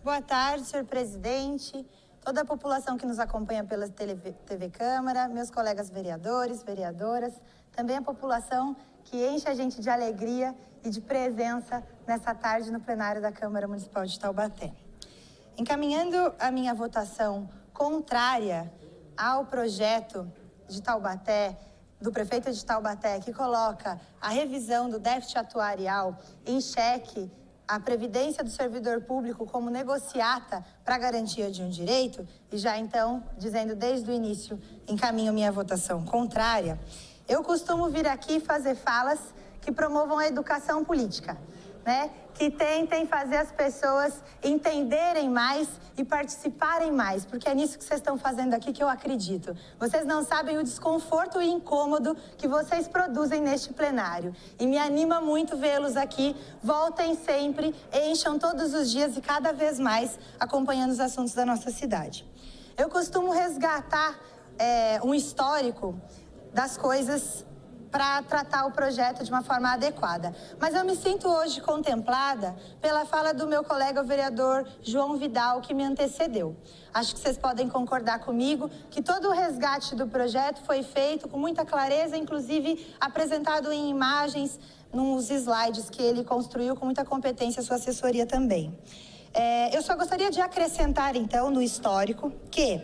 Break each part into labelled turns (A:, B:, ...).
A: Boa tarde, senhor presidente, toda a população que nos acompanha pela TV Câmara, meus colegas vereadores, vereadoras, também a população que enche a gente de alegria e de presença nessa tarde no plenário da Câmara Municipal de Taubaté. Encaminhando a minha votação contrária ao projeto de Taubaté, do prefeito de Taubaté, que coloca a revisão do déficit atuarial em xeque a previdência do servidor público como negociata para a garantia de um direito, e já então, dizendo desde o início, encaminho minha votação contrária, eu costumo vir aqui fazer falas que promovam a educação política, né? Que tentem fazer as pessoas entenderem mais e participarem mais, porque é nisso que vocês estão fazendo aqui que eu acredito. Vocês não sabem o desconforto e incômodo que vocês produzem neste plenário. E me anima muito vê-los aqui. Voltem sempre, encham todos os dias e cada vez mais acompanhando os assuntos da nossa cidade. Eu costumo resgatar um histórico das coisas para tratar o projeto de uma forma adequada. Mas eu me sinto hoje contemplada pela fala do meu colega o vereador João Vidal, que me antecedeu. Acho que vocês podem concordar comigo que todo o resgate do projeto foi feito com muita clareza, inclusive apresentado em imagens, nos slides que ele construiu com muita competência, a sua assessoria também. Eu só gostaria de acrescentar, então, no histórico, que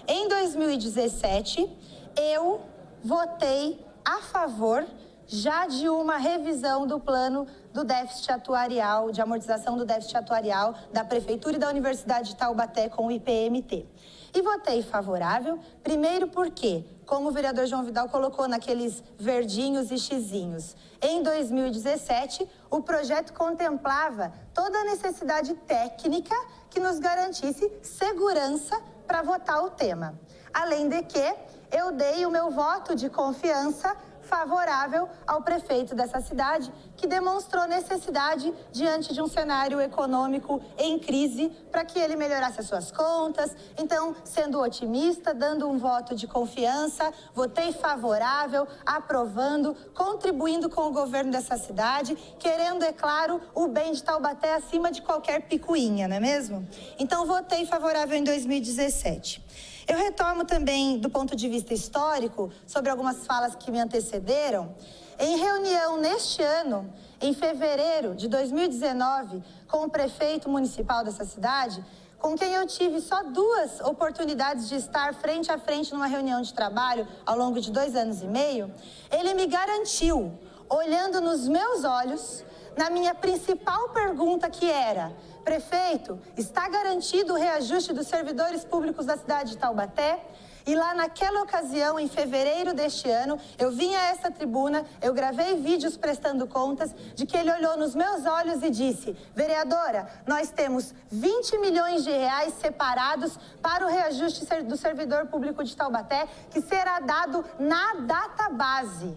A: em 2017 eu votei a favor já de uma revisão do plano do déficit atuarial, de amortização do déficit atuarial da Prefeitura e da Universidade de Taubaté com o IPMT. E votei favorável, primeiro porque, como o vereador João Vidal colocou naqueles verdinhos e xizinhos, em 2017 o projeto contemplava toda a necessidade técnica que nos garantisse segurança para votar o tema. Além de que eu dei o meu voto de confiança favorável ao prefeito dessa cidade, que demonstrou necessidade diante de um cenário econômico em crise para que ele melhorasse as suas contas. Então, sendo otimista, dando um voto de confiança, votei favorável, aprovando, contribuindo com o governo dessa cidade, querendo, é claro, o bem de Taubaté acima de qualquer picuinha, não é mesmo? Então, votei favorável em 2017. Eu retomo também, do ponto de vista histórico, sobre algumas falas que me antecederam. Em reunião neste ano, em fevereiro de 2019, com o prefeito municipal dessa cidade, com quem eu tive só 2 oportunidades de estar frente a frente numa reunião de trabalho ao longo de 2 anos e meio, ele me garantiu, olhando nos meus olhos, na minha principal pergunta, que era: prefeito, está garantido o reajuste dos servidores públicos da cidade de Taubaté? E lá naquela ocasião, em fevereiro deste ano, eu vim a essa tribuna, eu gravei vídeos prestando contas de que ele olhou nos meus olhos e disse: vereadora, nós temos 20 milhões de reais separados para o reajuste do servidor público de Taubaté, que será dado na data base.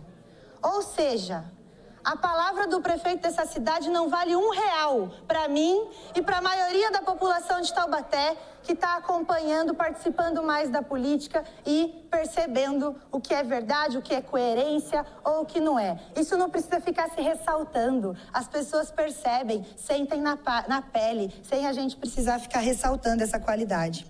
A: Ou seja, a palavra do prefeito dessa cidade não vale R$1 para mim e para a maioria da população de Taubaté, que está acompanhando, participando mais da política e percebendo o que é verdade, o que é coerência ou o que não é. Isso não precisa ficar se ressaltando. As pessoas percebem, sentem na pele, sem a gente precisar ficar ressaltando essa qualidade.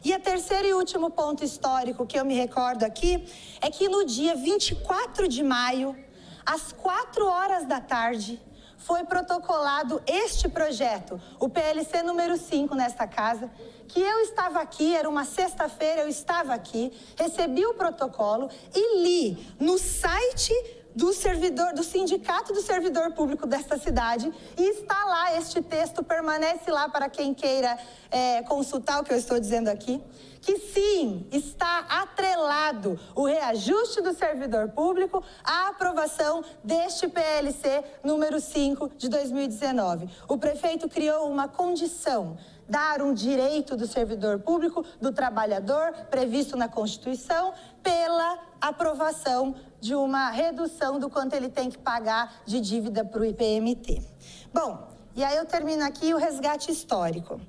A: E a terceiro e último ponto histórico que eu me recordo aqui é que no dia 24 de maio, às 4 horas da tarde, foi protocolado este projeto, o PLC número 5 nesta casa, que eu estava aqui, era uma sexta-feira, eu estava aqui, recebi o protocolo e li no site do Sindicato do Servidor Público desta cidade, e está lá, este texto permanece lá para quem queira consultar o que eu estou dizendo aqui, que sim, está atrelado o reajuste do servidor público à aprovação deste PLC número 5 de 2019. O prefeito criou uma condição, dar um direito do servidor público, do trabalhador, previsto na Constituição, pela aprovação de uma redução do quanto ele tem que pagar de dívida para o IPMT. Bom, e aí eu termino aqui o resgate histórico.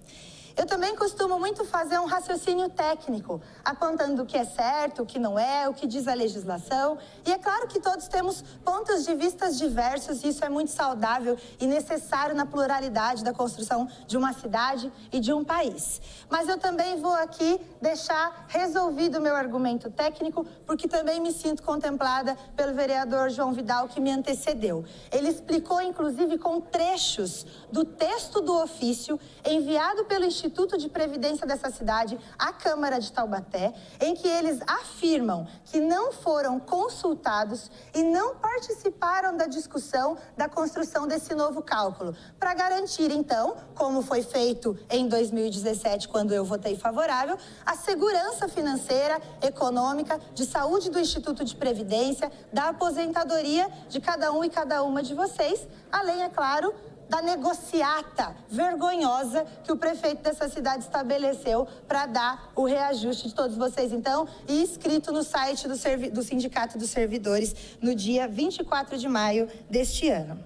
A: Eu também costumo muito fazer um raciocínio técnico, apontando o que é certo, o que não é, o que diz a legislação. E é claro que todos temos pontos de vista diversos, e isso é muito saudável e necessário na pluralidade da construção de uma cidade e de um país. Mas eu também vou aqui deixar resolvido o meu argumento técnico, porque também me sinto contemplada pelo vereador João Vidal, que me antecedeu. Ele explicou, inclusive, com trechos do texto do ofício enviado pelo Instituto de Previdência dessa cidade à Câmara de Taubaté, em que eles afirmam que não foram consultados e não participaram da discussão da construção desse novo cálculo, para garantir, então, como foi feito em 2017, quando eu votei favorável, a segurança financeira, econômica, de saúde do Instituto de Previdência, da aposentadoria de cada um e cada uma de vocês, além, é claro, da negociata vergonhosa que o prefeito dessa cidade estabeleceu para dar o reajuste de todos vocês, então, e escrito no site do Sindicato dos Servidores no dia 24 de maio deste ano.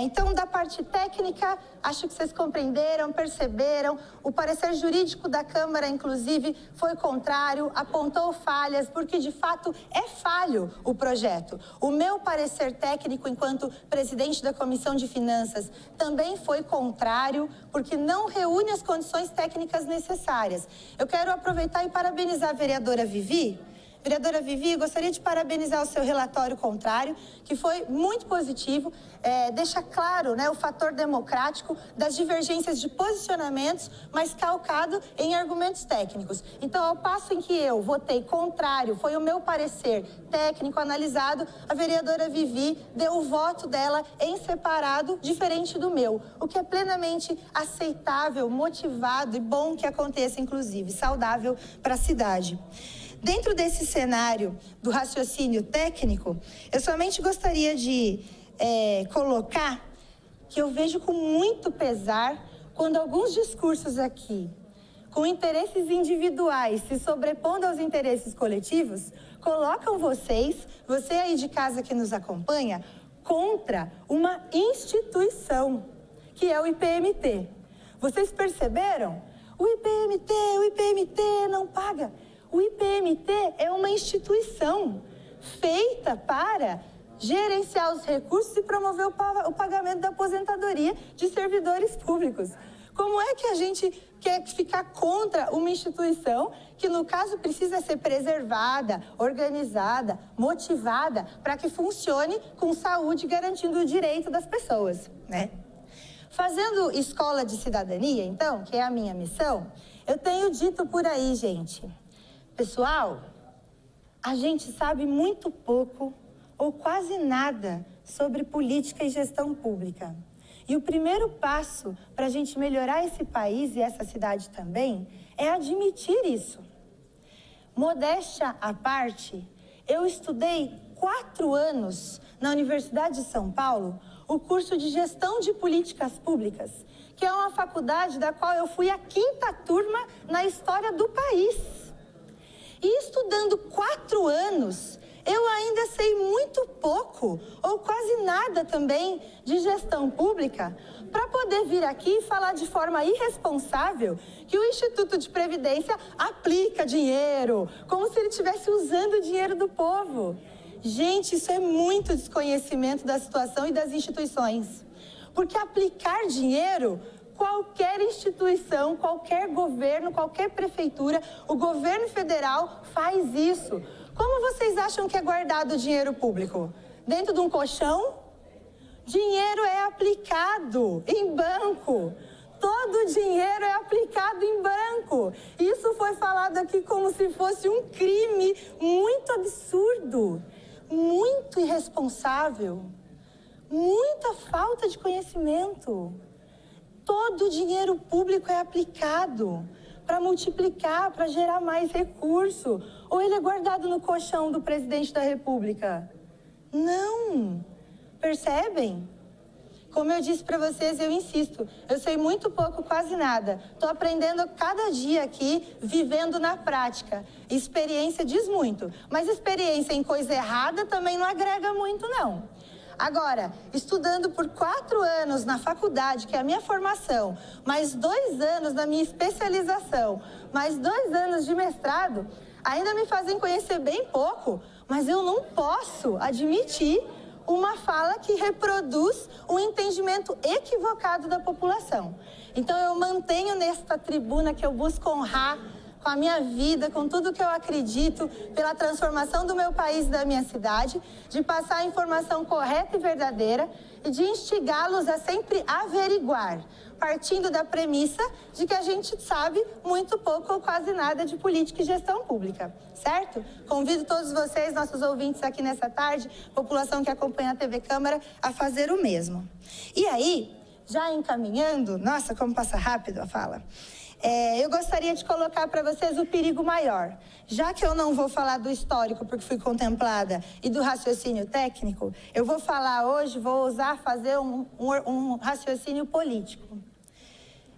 A: Então, da parte técnica, acho que vocês compreenderam, perceberam. O parecer jurídico da Câmara, inclusive, foi contrário, apontou falhas, porque, de fato, é falho o projeto. O meu parecer técnico, enquanto presidente da Comissão de Finanças, também foi contrário, porque não reúne as condições técnicas necessárias. Eu quero aproveitar e parabenizar a vereadora Vivi. Vereadora Vivi, gostaria de parabenizar o seu relatório contrário, que foi muito positivo, deixa claro, né, o fator democrático das divergências de posicionamentos, mas calcado em argumentos técnicos. Então, ao passo em que eu votei contrário, foi o meu parecer técnico analisado, a vereadora Vivi deu o voto dela em separado, diferente do meu, o que é plenamente aceitável, motivado e bom que aconteça, inclusive, saudável para a cidade. Dentro desse cenário do raciocínio técnico, eu somente gostaria de colocar que eu vejo com muito pesar quando alguns discursos aqui, com interesses individuais se sobrepondo aos interesses coletivos, colocam você aí de casa que nos acompanha, contra uma instituição, que é o IPMT. Vocês perceberam? O IPMT não paga. O IPMT é uma instituição feita para gerenciar os recursos e promover o pagamento da aposentadoria de servidores públicos. Como é que a gente quer ficar contra uma instituição que, no caso, precisa ser preservada, organizada, motivada, para que funcione com saúde, garantindo o direito das pessoas, né? Fazendo escola de cidadania, então, que é a minha missão, eu tenho dito por aí, gente... Pessoal, a gente sabe muito pouco ou quase nada sobre política e gestão pública. E o primeiro passo para a gente melhorar esse país e essa cidade também é admitir isso. Modéstia à parte, eu estudei 4 anos na Universidade de São Paulo o curso de Gestão de Políticas Públicas, que é uma faculdade da qual eu fui a 5ª turma na história do país. E estudando 4 anos, eu ainda sei muito pouco, ou quase nada também, de gestão pública, para poder vir aqui e falar de forma irresponsável que o Instituto de Previdência aplica dinheiro, como se ele estivesse usando o dinheiro do povo. Gente, isso é muito desconhecimento da situação e das instituições. Porque aplicar dinheiro... Qualquer instituição, qualquer governo, qualquer prefeitura, o governo federal faz isso. Como vocês acham que é guardado o dinheiro público? Dentro de um colchão? Dinheiro é aplicado em banco. Todo o dinheiro é aplicado em banco. Isso foi falado aqui como se fosse um crime muito absurdo, muito irresponsável, muita falta de conhecimento. Todo o dinheiro público é aplicado para multiplicar, para gerar mais recurso. Ou ele é guardado no colchão do presidente da República? Não. Percebem? Como eu disse para vocês, eu insisto, eu sei muito pouco, quase nada. Estou aprendendo cada dia aqui, vivendo na prática. Experiência diz muito, mas experiência em coisa errada também não agrega muito, não. Agora, estudando por 4 anos na faculdade, que é a minha formação, mais 2 anos na minha especialização, mais 2 anos de mestrado, ainda me fazem conhecer bem pouco, mas eu não posso admitir uma fala que reproduz um entendimento equivocado da população. Então, eu mantenho nesta tribuna que eu busco honrar com a minha vida, com tudo que eu acredito, pela transformação do meu país e da minha cidade, de passar a informação correta e verdadeira e de instigá-los a sempre averiguar, partindo da premissa de que a gente sabe muito pouco ou quase nada de política e gestão pública, certo? Convido todos vocês, nossos ouvintes aqui nessa tarde, população que acompanha a TV Câmara, a fazer o mesmo. E aí, já encaminhando, nossa, como passa rápido a fala, eu gostaria de colocar para vocês o perigo maior. Já que eu não vou falar do histórico, porque fui contemplada, e do raciocínio técnico, eu vou falar hoje, vou ousar fazer um raciocínio político.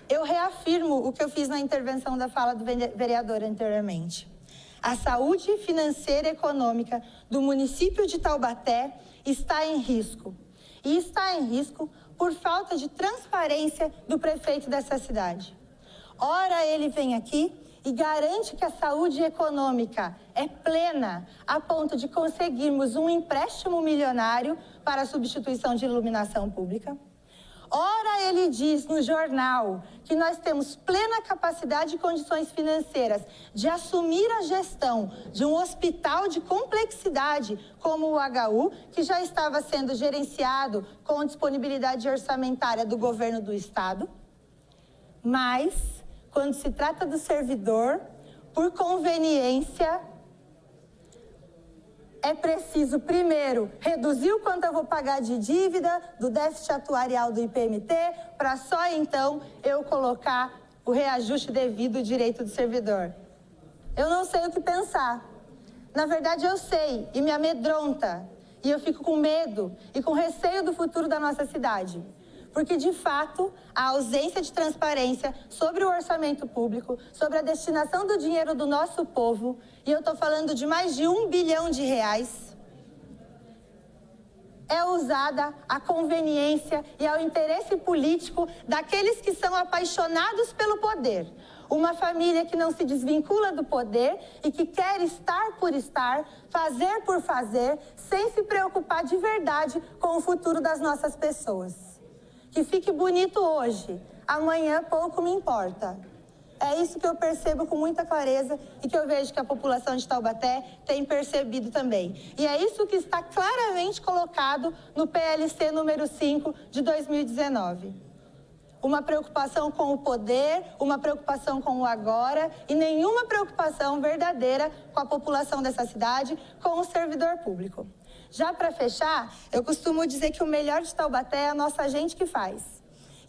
A: Eu reafirmo o que eu fiz na intervenção da fala do vereador anteriormente. A saúde financeira e econômica do município de Taubaté está em risco. E está em risco por falta de transparência do prefeito dessa cidade. Ora, ele vem aqui e garante que a saúde econômica é plena a ponto de conseguirmos um empréstimo milionário para a substituição de iluminação pública. Ora, ele diz no jornal que nós temos plena capacidade e condições financeiras de assumir a gestão de um hospital de complexidade como o HU, que já estava sendo gerenciado com disponibilidade orçamentária do governo do estado. Mas, quando se trata do servidor, por conveniência, é preciso, primeiro, reduzir o quanto eu vou pagar de dívida, do déficit atuarial do IPMT, para só então eu colocar o reajuste devido ao direito do servidor. Eu não sei o que pensar. Na verdade, eu sei e me amedronta. E eu fico com medo e com receio do futuro da nossa cidade. Porque, de fato, a ausência de transparência sobre o orçamento público, sobre a destinação do dinheiro do nosso povo, e eu estou falando de mais de R$1 bilhão, é usada à conveniência e ao interesse político daqueles que são apaixonados pelo poder. Uma família que não se desvincula do poder e que quer estar por estar, fazer por fazer, sem se preocupar de verdade com o futuro das nossas pessoas. Que fique bonito hoje, amanhã pouco me importa. É isso que eu percebo com muita clareza e que eu vejo que a população de Taubaté tem percebido também. E é isso que está claramente colocado no PLC número 5 de 2019. Uma preocupação com o poder, uma preocupação com o agora e nenhuma preocupação verdadeira com a população dessa cidade, com o servidor público. Já para fechar, eu costumo dizer que o melhor de Taubaté é a nossa gente que faz.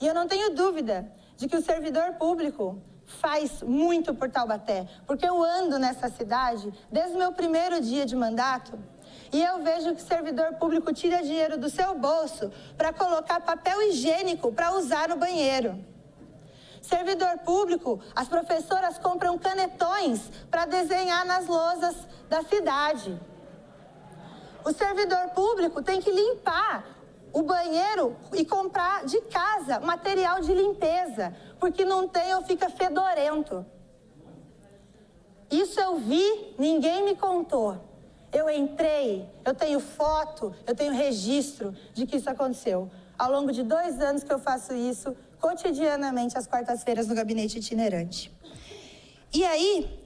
A: E eu não tenho dúvida de que o servidor público faz muito por Taubaté, porque eu ando nessa cidade desde o meu primeiro dia de mandato e eu vejo que o servidor público tira dinheiro do seu bolso para colocar papel higiênico para usar no banheiro. Servidor público, as professoras compram canetões para desenhar nas lousas da cidade. O servidor público tem que limpar o banheiro e comprar de casa material de limpeza, porque não tem ou fica fedorento. Isso eu vi, ninguém me contou. Eu entrei, eu tenho foto, eu tenho registro de que isso aconteceu. Ao longo de 2 anos que eu faço isso, cotidianamente, às quartas-feiras, no gabinete itinerante. E aí,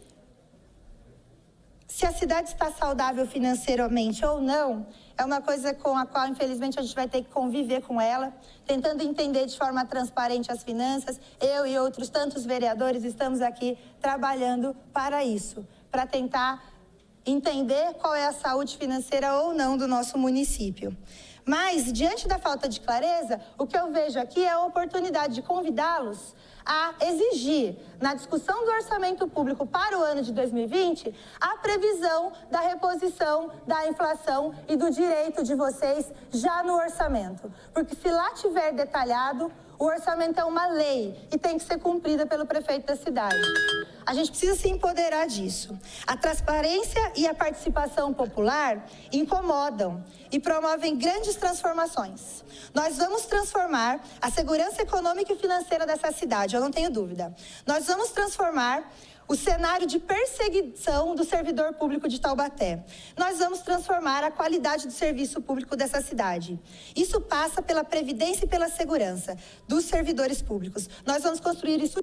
A: se a cidade está saudável financeiramente ou não, é uma coisa com a qual, infelizmente, a gente vai ter que conviver com ela, tentando entender de forma transparente as finanças. Eu e outros tantos vereadores estamos aqui trabalhando para isso, para tentar entender qual é a saúde financeira ou não do nosso município. Mas, diante da falta de clareza, o que eu vejo aqui é a oportunidade de convidá-los a exigir, na discussão do orçamento público para o ano de 2020, a previsão da reposição da inflação e do direito de vocês já no orçamento. Porque se lá tiver detalhado, O orçamento é uma lei e tem que ser cumprida pelo prefeito da cidade. A gente precisa se empoderar disso. A transparência e a participação popular incomodam e promovem grandes transformações. Nós vamos transformar a segurança econômica e financeira dessa cidade, eu não tenho dúvida. Nós vamos transformar o cenário de perseguição do servidor público de Taubaté. Nós vamos transformar a qualidade do serviço público dessa cidade. Isso passa pela previdência e pela segurança dos servidores públicos. Nós vamos construir isso